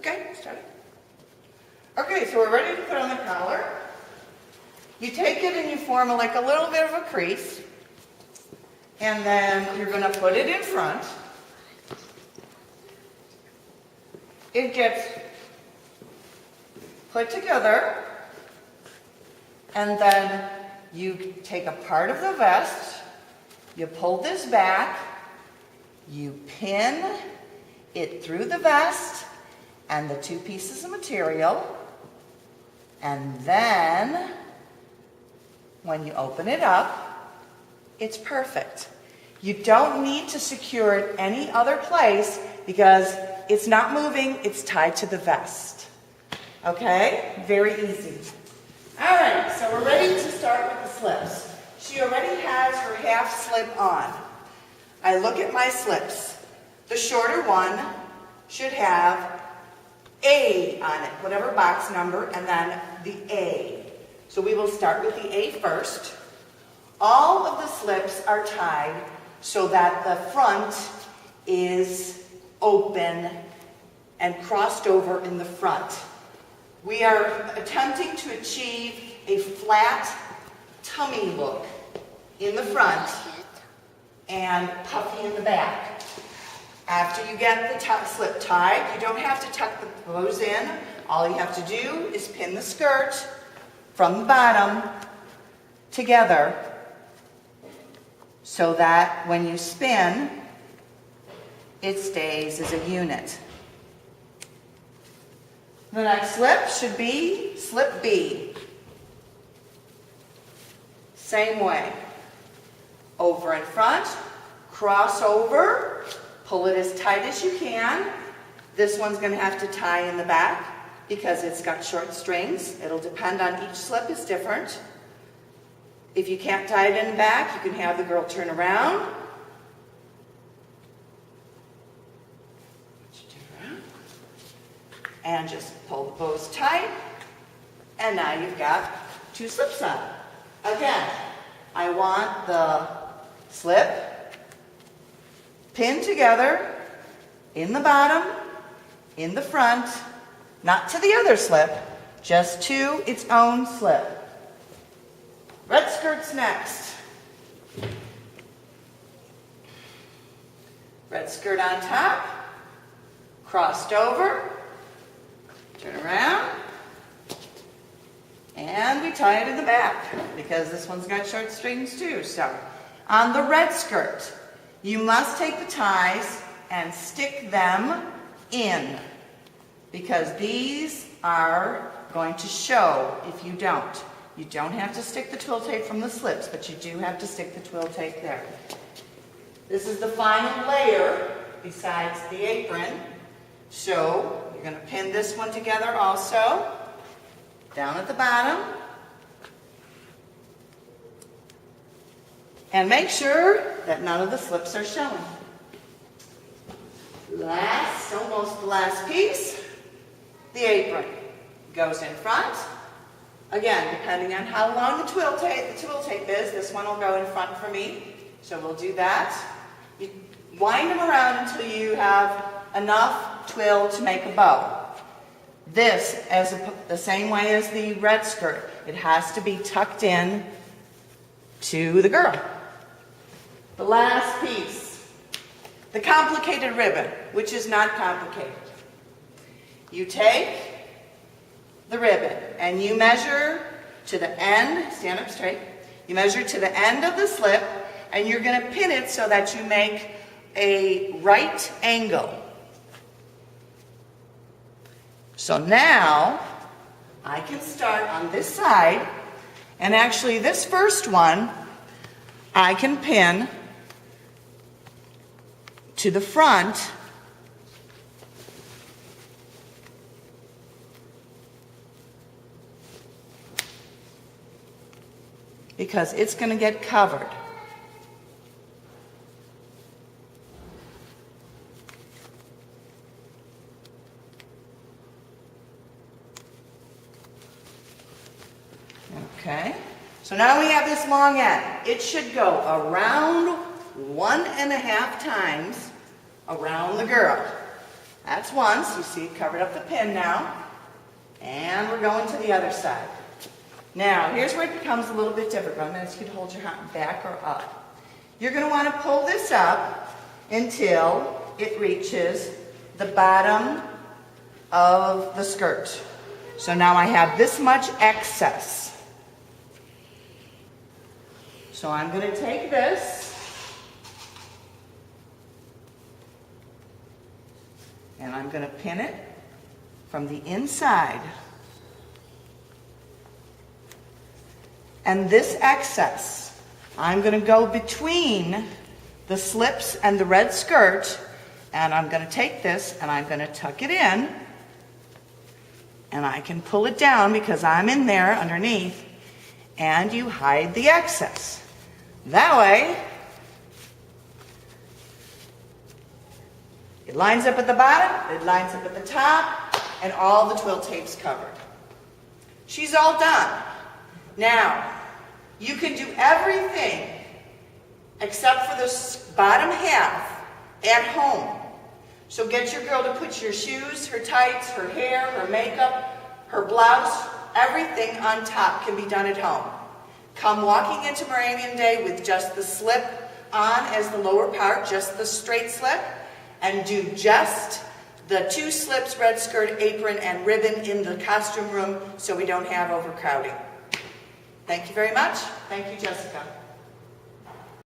Okay, start it. Okay, so we're ready to put on the collar. You take it and you form like a little bit of a crease. And then you're going to put it in front. It gets put together. And then you take a part of the vest. You pull this back. You pin it through the vest and the two pieces of material. And then when you open it up, it's perfect. You don't need to secure it any other place because it's not moving, it's tied to the vest. Okay? Very easy. All right, so we're ready to start with the slips. She already has her half slip on. I look at my slips. The shorter one should have A on it, whatever box number, and then the A. So we will start with the A first. All of the slips are tied so that the front is open and crossed over in the front. We are attempting to achieve a flat tummy look in the front and puffy in the back. After you get the slip tied, you don't have to tuck the bows in. All you have to do is pin the skirt from the bottom together so that when you spin, it stays as a unit. The next slip should be slip B. Same way. Over in front, cross over, pull it as tight as you can. This one's going to have to tie in the back because it's got short strings. It'll depend on each slip is different. If you can't tie it in the back, you can have the girl turn around. And just pull the bows tight. And now you've got two slips on. Again, I want the slip pinned together in the bottom, in the front, not to the other slip, just to its own slip. Red skirt's next. Red skirt on top, crossed over, turn around, and we tie it in the back because this one's got short strings too. So on the red skirt, you must take the ties and stick them in because these are going to show if you don't. You don't have to stick the twill tape from the slips, but you do have to stick the twill tape there. This is the final layer besides the apron. So you're going to pin this one together also, down at the bottom. And make sure that none of the slips are showing. Last, almost the last piece, the apron goes in front. Again, depending on how long the twill tape is, this one will go in front for me. So we'll do that. You wind them around until you have enough twill to make a bow. This, the same way as the red skirt, it has to be tucked in to the girl. The last piece, the complicated ribbon, which is not complicated. You take the ribbon and you measure to the end, stand up straight, you measure to the end of the slip and you're going to pin it so that you make a right angle. So now I can start on this side, and actually this first one I can pin to the front because it's going to get covered. Okay, so now we have this long end. It should go around 1.5 times around the girl. That's one, so you see it covered up the pin now. And we're going to the other side. Now, here's where it becomes a little bit difficult. I'm going to ask you to hold your hand back or up. You're going to want to pull this up until it reaches the bottom of the skirt. So now I have this much excess. So I'm going to take this and I'm going to pin it from the inside. And this excess, I'm going to go between the slips and the red skirt, and I'm going to take this and I'm going to tuck it in, and I can pull it down because I'm in there underneath, and you hide the excess. That way, it lines up at the bottom, it lines up at the top, and all the twill tape's covered. She's all done. Now, you can do everything except for this bottom half at home. So get your girl to put your shoes, her tights, her hair, her makeup, her blouse, everything on top can be done at home. Come walking into Moravian Day with just the slip on as the lower part, just the straight slip, and do just the 2 slips, red skirt, apron, and ribbon in the costume room so we don't have overcrowding. Thank you very much. Thank you, Jessica.